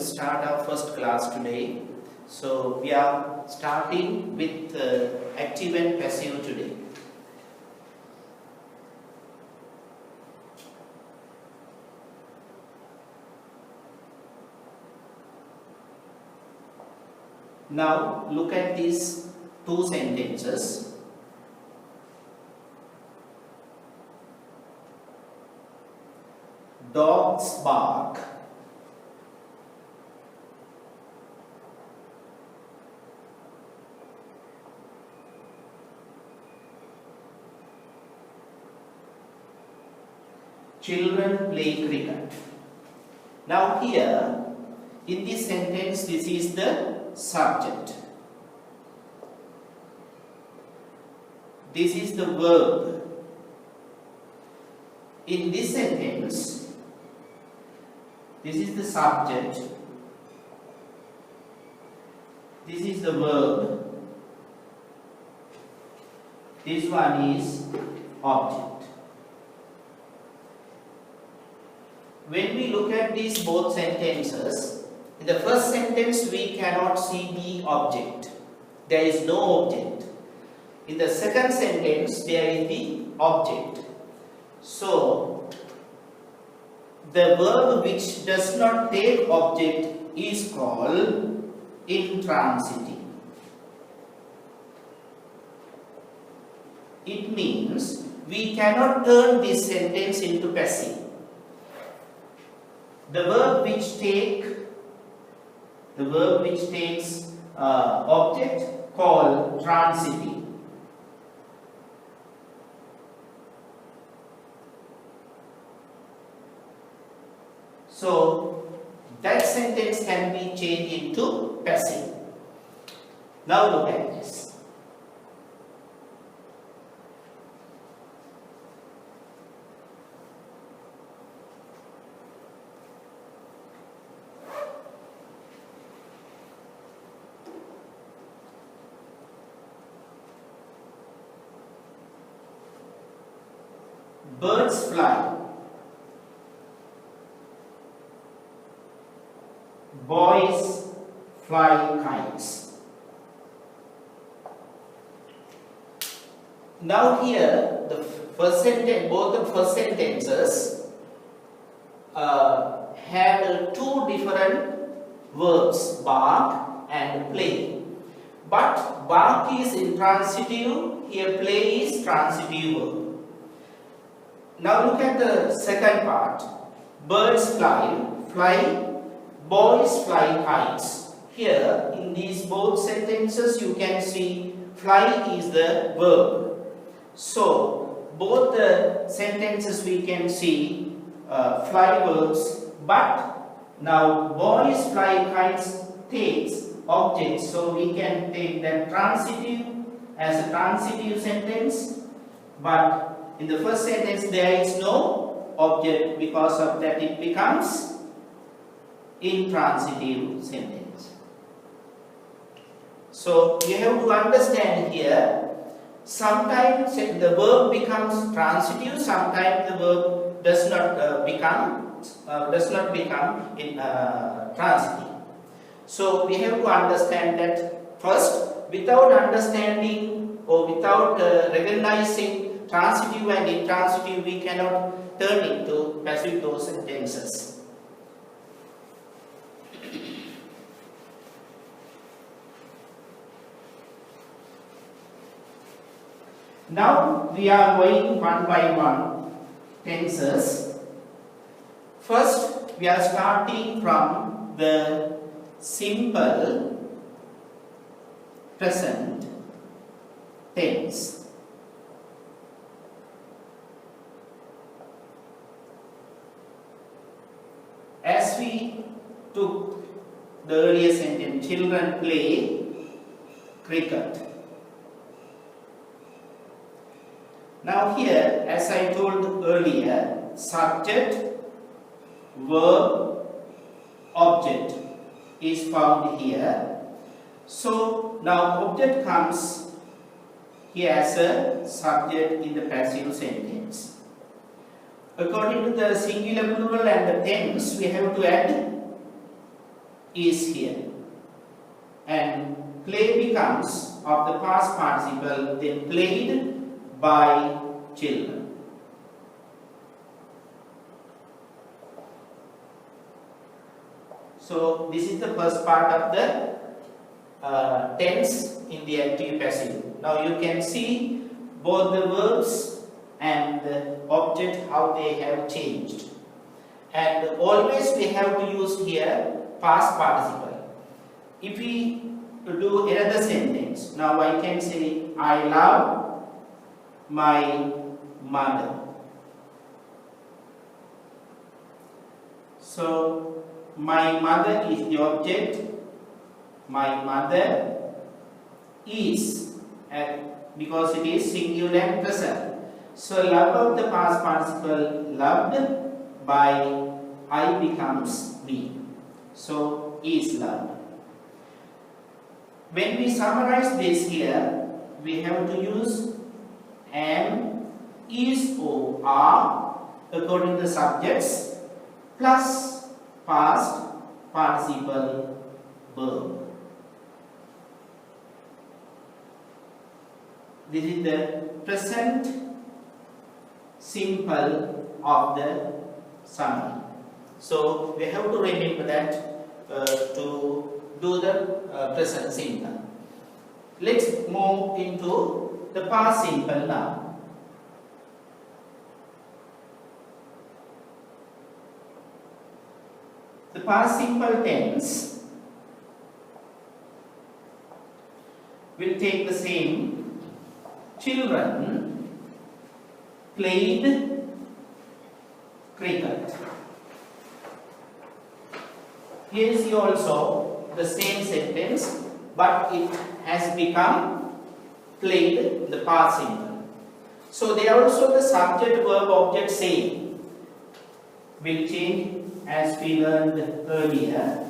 start our first class today. So we are starting with active and passive today. Now look at these two sentences. Dogs bark. Children play cricket. Now here, in this sentence, this is the subject. This is the verb. In this sentence, this is the subject. This is the verb. This one is object. When we look at these both sentences, in the first sentence we cannot see the object. There is no object. In the second sentence there is the object. So, the verb which does not take object is called intransitive. It means we cannot turn this sentence into passive. The verb which takes object called transitive. So that sentence can be changed into passive. Now look at this. Birds fly. Boys fly kites. Now here, the first sentence, both the first sentences have two different verbs, bark and play. But bark is intransitive, here play is transitive verb. Now look at the second part. Birds fly. Boys fly kites. Here in these both sentences you can see fly is the verb. So both the sentences we can see fly verbs, but now boys fly kites takes objects, so we can take that transitive as a transitive sentence, but in the first sentence there is no object, because of that it becomes intransitive sentence. So you have to understand here, sometimes the verb becomes transitive, sometimes the verb does not become transitive. So we have to understand that first. Without understanding or without recognizing transitive and intransitive, we cannot turn into passive those sentences. Now we are going one by one tenses. First we are starting from the simple present tense. As we took the earlier sentence, children play cricket. Now here, as I told earlier, subject, verb, object is found here. So now object comes here as a subject in the passive sentence. According to the singular, plural and the tense, we have to add is here, and play becomes of the past participle then played by children. So this is the first part of the tense in the active passive. Now you can see both the verbs and the object how they have changed, and always we have to use here past participle. If we do another sentence, now I can say I love my mother. So my mother is the object, my mother is, because it is singular and present. So love of the past participle loved by I becomes me. So is loved. When we summarize this here, we have to use am, is, or are according to the subjects plus past participle verb. This is the present simple of the summary. So we have to remember that to do the present simple. Let's move into the past simple now. The past simple tense will take the same. Children played cricket. Here is also the same sentence, but it has become played in the past simple. So they are also the subject verb object same will change as we learned earlier.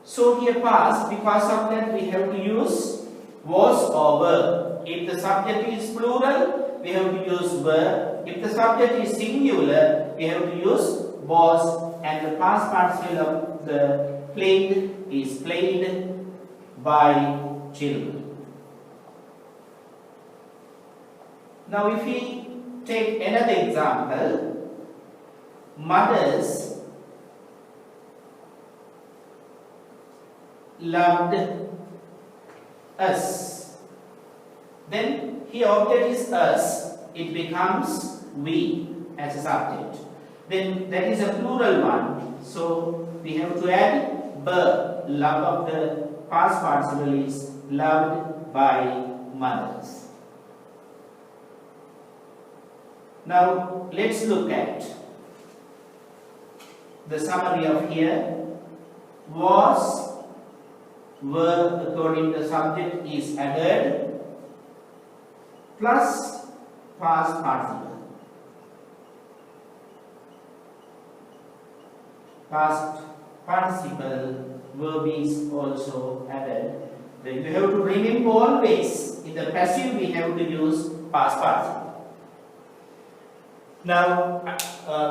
So here past, because of that we have to use was or were. If the subject is plural, we have to use were. If the subject is singular, we have to use was, and the past participle of the played is played by children. Now if we take another example, mothers loved us. Then here object is us, it becomes we as a subject. Then that is a plural one, so we have to add the love of the past participle is loved by mothers. Now let's look at the summary of here. Was, were according to the subject is added plus past participle. Past participle verb is also added. Then you have to remember always in the passive we have to use past participle. Now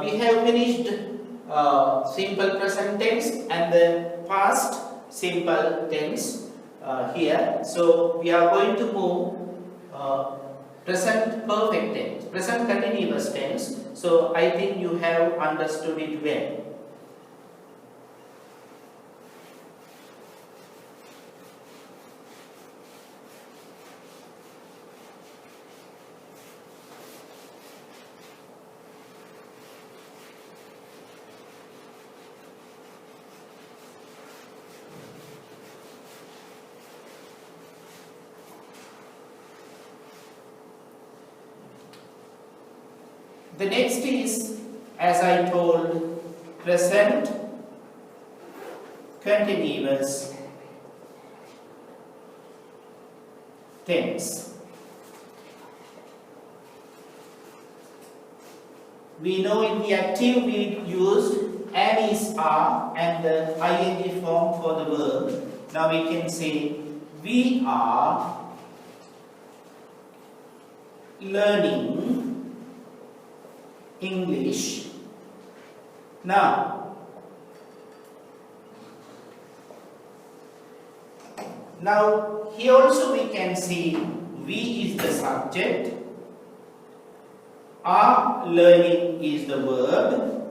we have finished simple present tense and the past simple tense here. So we are going to move present perfect tense, present continuous tense. So I think you have understood it well. The next is, as I told, present continuous tense. We know in the active we used am, is, are and the ing form for the verb. Now we can say we are learning English now. Now here also we can see we is the subject, are learning is the verb,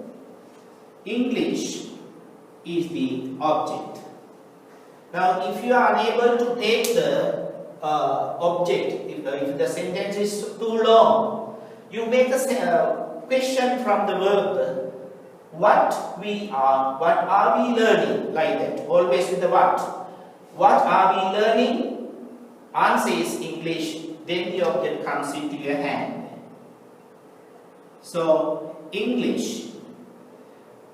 English is the object. Now if you are unable to take the object, if the sentence is too long, you make a question from the verb. What are we learning, like that, always with the what. What are we learning? Answer is English, then the object comes into your hand. So English.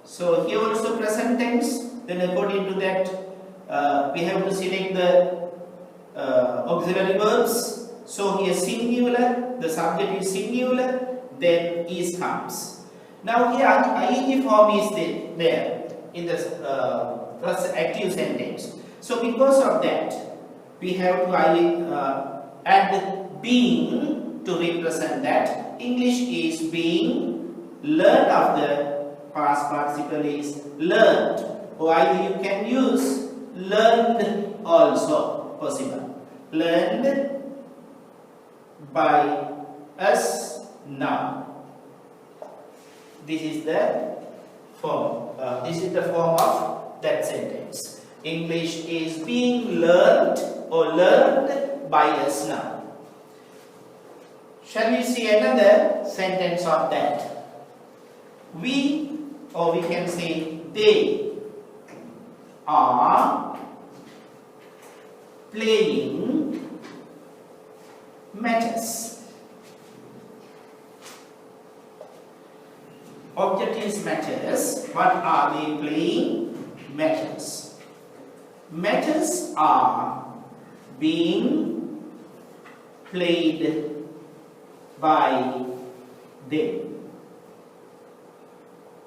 So here also present tense, then according to that we have to select the auxiliary verbs. So here singular, the subject is singular, then is comes. Now here ing form is there in the first active sentence. So because of that, we have to add being to represent that. English is being learned. After past participle is learned, or either you can use learned also possible. Learned by us now. This is the form. This is the form of that sentence. English is being learned or learned by us now. Shall we see another sentence of that? We, or we can say they, are playing matches. Object is matches. What are they playing? Matches. Matches are being played by them.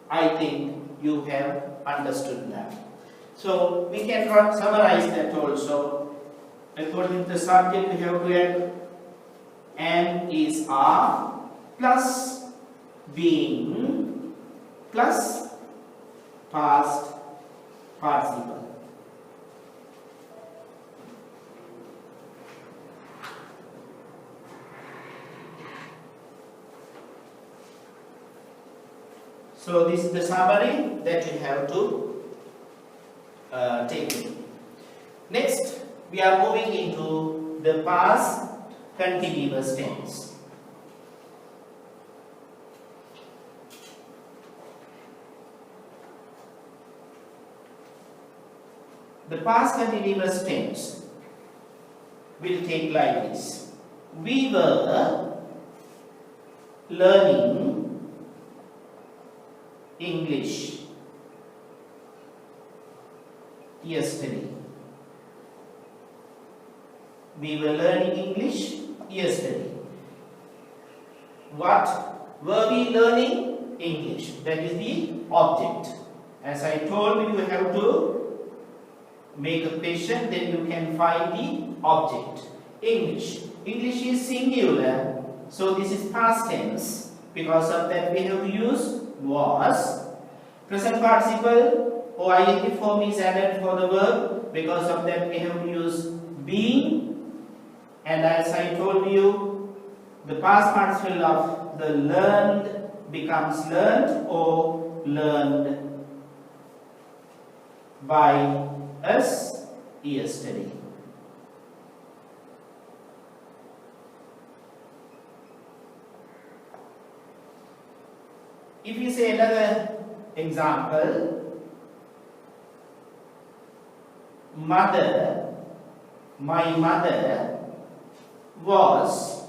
I think you have understood that. So we can summarize that also. According to the subject, we have to add am is are plus being plus past participle. So this is the summary that you have to take. Next, we are moving into the past continuous tense. The past continuous tense will take like this. We were learning English yesterday. We were learning English yesterday. What were we learning? English. That is the object. As I told you, you have to make a question, then you can find the object. English. English is singular, so this is past tense. Because of that, we have to use was. Present participle or ing form is added for the verb. Because of that, we have to use being. And as I told you, the past participle of the learned becomes learned or learned by us yesterday. If you say another example, mother, my mother was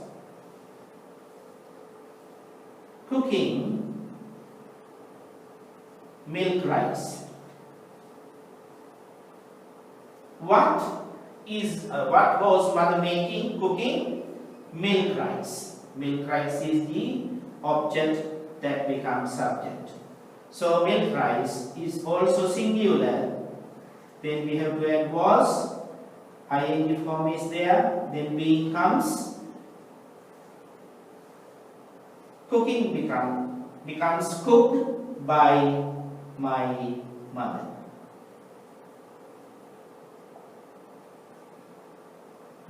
cooking milk rice. What was mother making? Cooking milk rice. Milk rice is the object that becomes subject. So milk rice is also singular. Then we have to add was. Ing form is there. Then being comes. Cooking becomes cooked by my mother.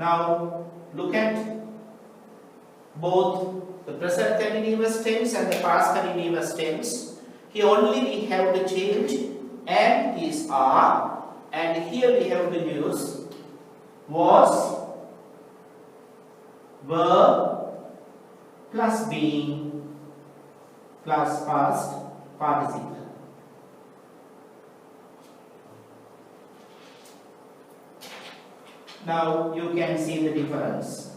Now look at both the present continuous tense and the past continuous tense. Here only we have to change am is are, and here we have to use was, were plus being plus past participle. Now you can see the difference.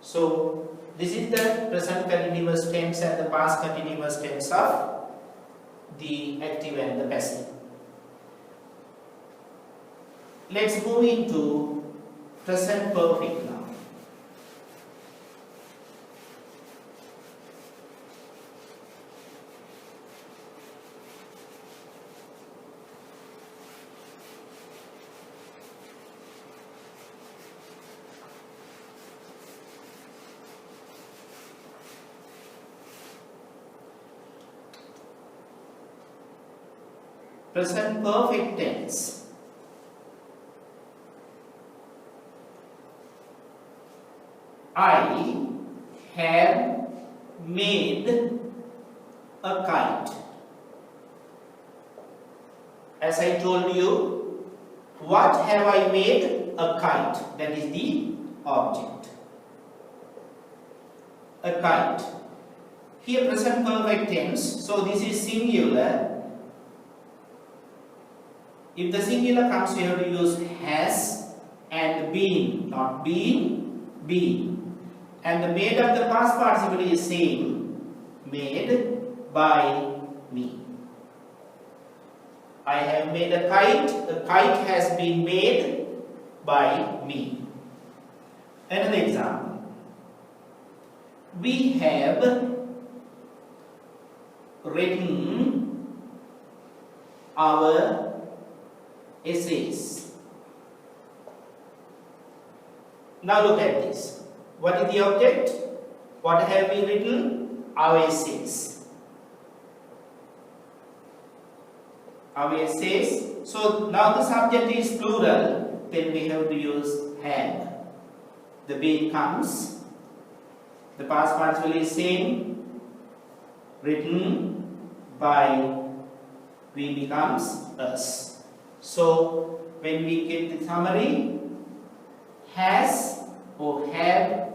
So this is the present continuous tense and the past continuous tense of the active and the passive. Let's move into present perfect now. Present perfect tense. I have made a kite. As I told you, what have I made? A kite. That is the object. A kite. Here present perfect tense. So this is singular. If the singular comes, we have to use has and been, not been, been. And the made of the past participle is same, made by me. I have made a kite has been made by me. Another example. We have written our essays. Now look at this. What is the object? What have we written? Our essays. Our essays. So now the subject is plural. Then we have to use had. The being comes. The past participle is same. Written by we becomes us. So when we get the summary, has or have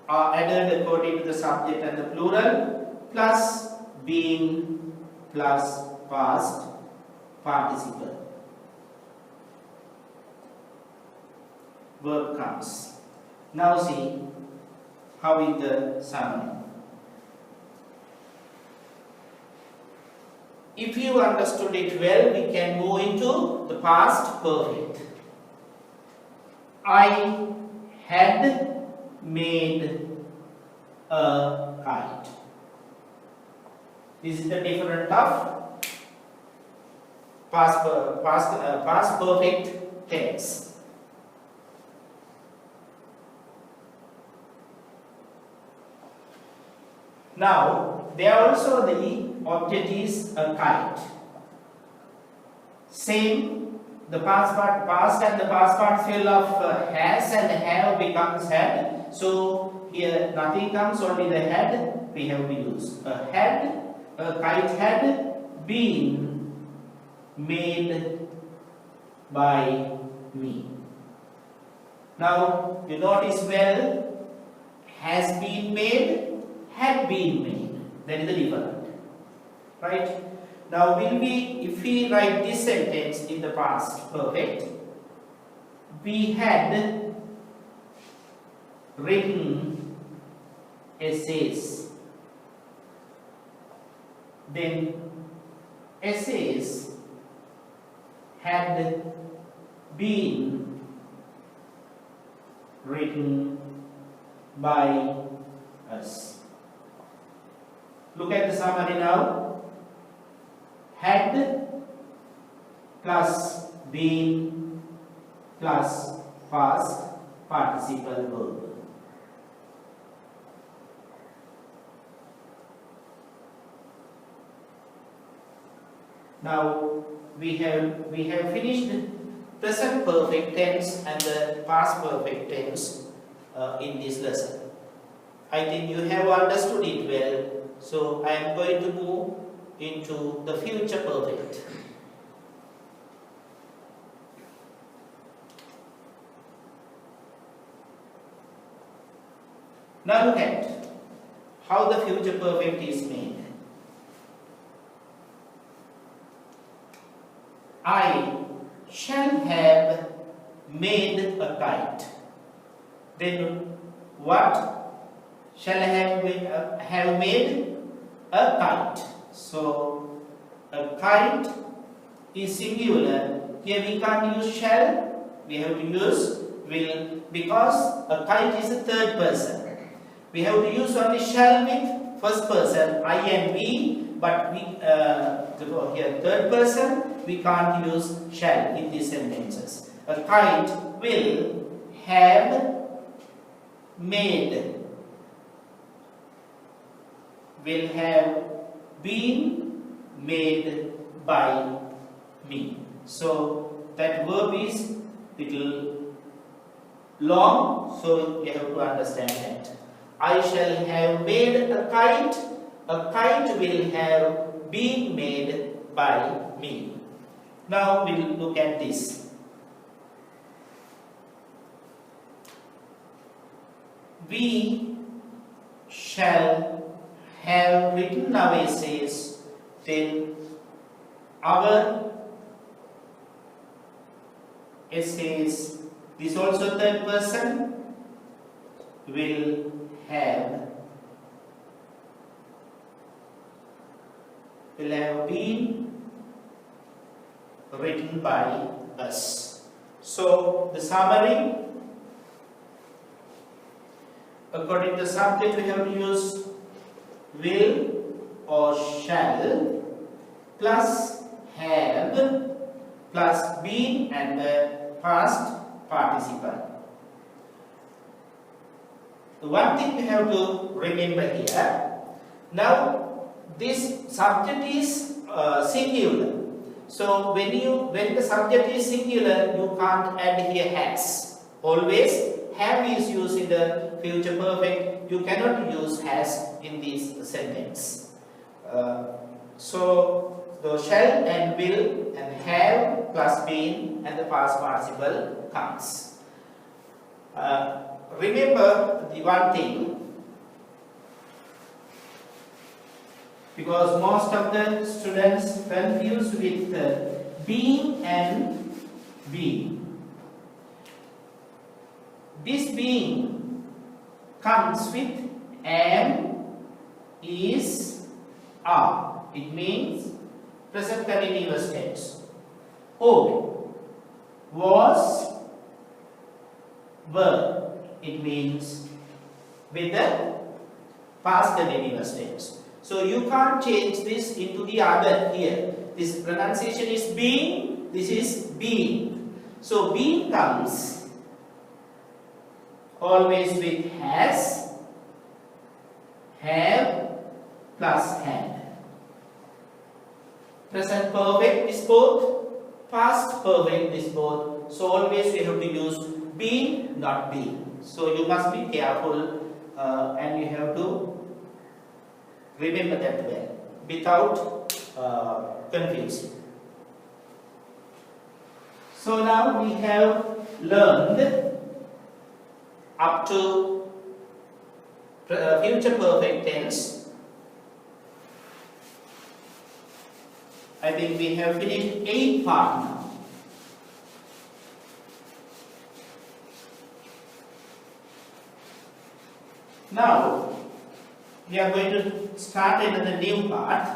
are added according to the subject and the plural, plus being plus past participle. Verb comes. Now see how is the summary. If you understood it well, we can move into the past perfect. I had made a kite. This is the difference of past perfect tense. Now, there also the object is a kite. Same, the past and the past participle of has and have becomes had. So here nothing comes, only the had we have to use. A kite had been made by me. Now you notice well, has been made, had been made. That is the difference. Right? Now if we write this sentence in the past perfect, we had written essays. Then essays had been written by us. Look at the summary now. Had plus been plus past participle verb. Now we have finished present perfect tense and the past perfect tense in this lesson. I think you have understood it well, so I am going to move into the future perfect. Now look at how the future perfect is made. I shall have made a kite. Then what shall have made? A kite. So a kite is singular. Here we can't use shall, we have to use will, because a kite is a third person. We have to use only shall with first person, I and we, but we here third person, we can't use shall in these sentences. A kite will have made, will have been made by me. So that verb is little long, so you have to understand that. I shall have made a kite will have been made by me. Now we will look at this. We shall have written our essays, then our essays, this also third person, will have been written by us. So the summary, according to the subject, we have to use will or shall plus have plus been and the past participle. The one thing we have to remember here, now this subject is singular. So when the subject is singular, you can't add here has. Always have is used in the future perfect. You cannot use has in this sentence. So the shall and will and have plus been and the past participle comes. Remember the one thing, because most of the students confuse with being and being. This being comes with am, is, are. It means present continuous tense. Or was, were. It means with the past continuous tense. So you can't change this into the other here. This pronunciation is being, this is being. So being comes always with has, have plus had. Present perfect is both, past perfect is both. So always we have to use been, not being. So you must be careful and you have to remember that well without confusing. So now we have learned up to future perfect tense. I think we have finished 8 parts now. Now we are going to start another new part.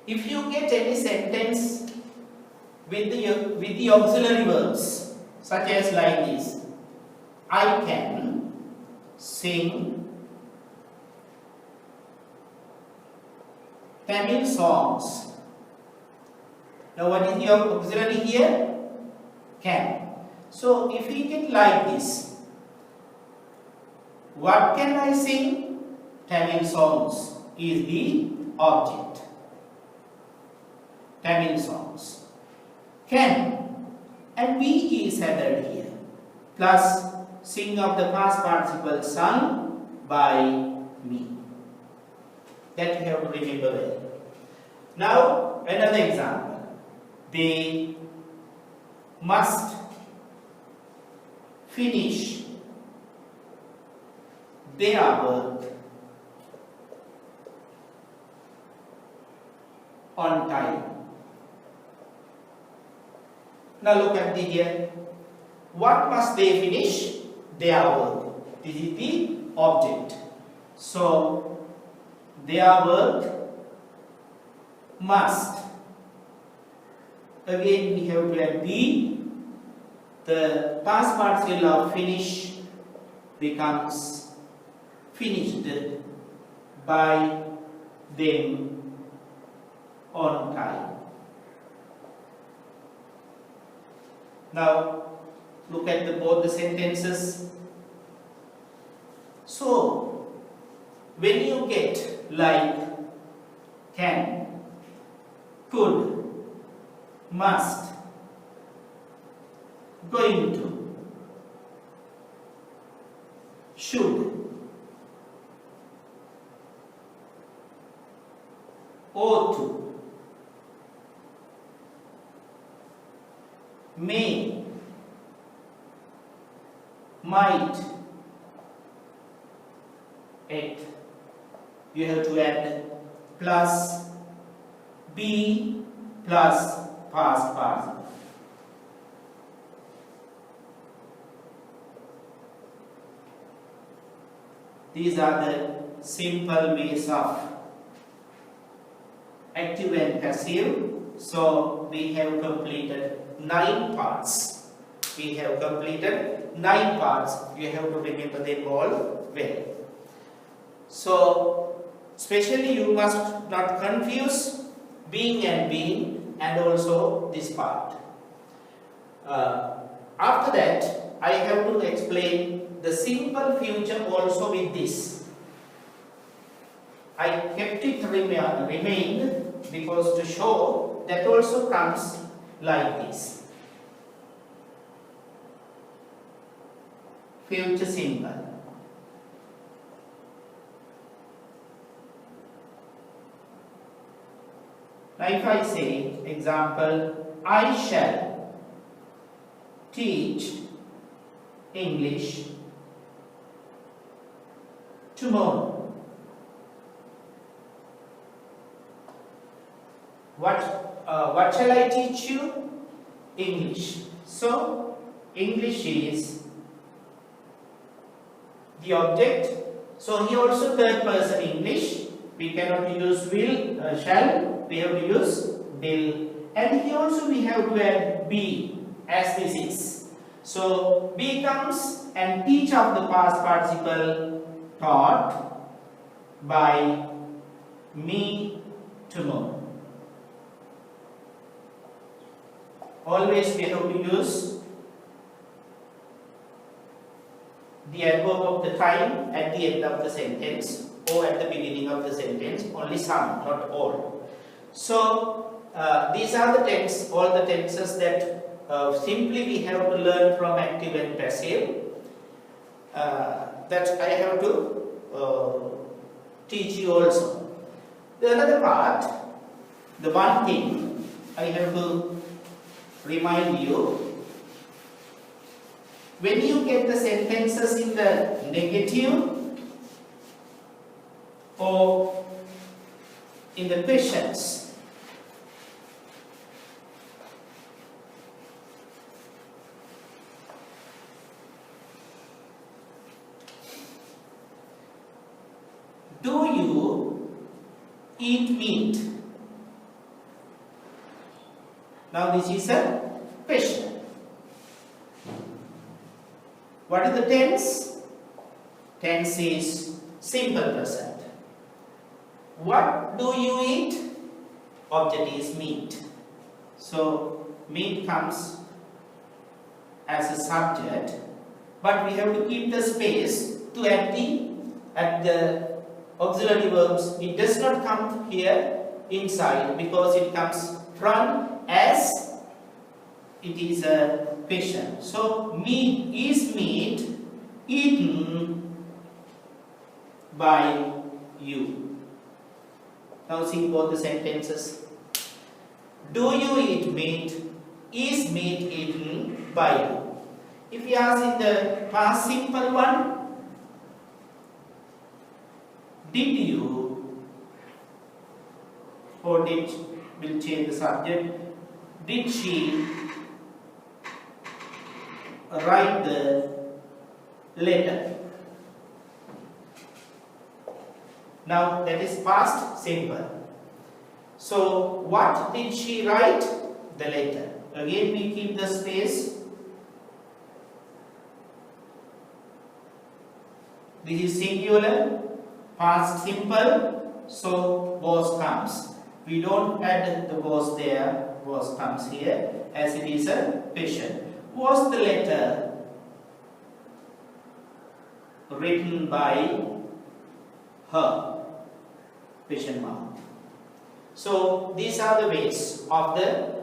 If you get any sentence with the auxiliary verbs, such as like this: I can sing Tamil songs. Now what is your auxiliary here? Can. So if we get like this, what can I sing? Tamil songs is the object. Tamil songs. Can and be is added here. Plus sing of the past participle sung by me. That you have to remember well. Now another example. They must finish their work on time. Now look at the here. What must they finish? Their work. This is the object. So their work must. Again we have to add be. The past participle of finish becomes finished by them on time. Now look at both the sentences. So when you get like can, could, must, going to, should, ought to, may, might, it, you have to add plus be plus past participle. These are the simple ways of active and passive. So we have completed 9 parts. We have completed 9 parts. You have to remember them all well. So especially you must not confuse being and also this part. After that I have to explain the simple future also with this. I kept it remained because to show that also comes like this. Future simple. Now if I say example, I shall teach English tomorrow. What shall I teach you? English. So English is the object. So here also third person English. We cannot use will, shall. We have to use will. And here also we have to add be as this is. So be comes and teach of the past participle taught by me tomorrow. Always we have to use the adverb of the time at the end of the sentence or at the beginning of the sentence, only some, not all. So these are the tenses, all the tenses that simply we have to learn from active and passive, that I have to teach you also. The another part, the one thing I have to remind you, when you get the sentences in the negative or in the questions, do you eat meat? Now this is a question. What is the tense? Tense is simple present. What do you eat? Object is meat. So meat comes as a subject, but we have to keep the space to add the auxiliary verbs. It does not come here inside because it comes front as it is a question. So meat eaten by you. Now see both the sentences. Do you eat meat? Is meat eaten by you? If we ask in the past simple one, did you, or did, will change the subject, did she write the letter? Now that is past simple. So what did she write? The letter. Again we keep the space. This is singular, past simple, so was comes. We don't add the was there, was comes here, as it is a question. Was the letter written by her? Question mark. So these are the ways of the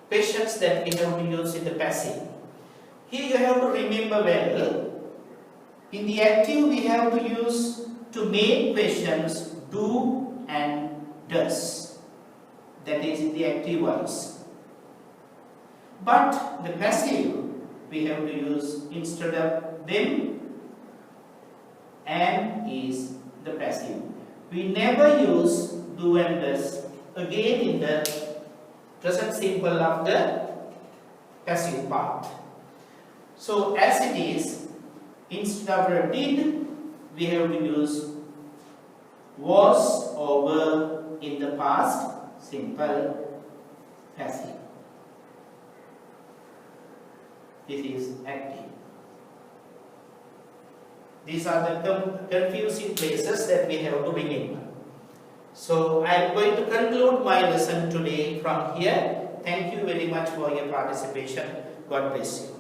questions that we have to use in the passive. Here you have to remember well, in the active we have to use to make questions do and does. That is in the active ones. But the passive we have to use instead of them and is the passive. We never use do and does again in the present simple of the passive part. So as it is, instead of did, we have to use was or were in the past simple passive. This is active. These are the confusing places that we have to remember. So I am going to conclude my lesson today from here. Thank you very much for your participation. God bless you.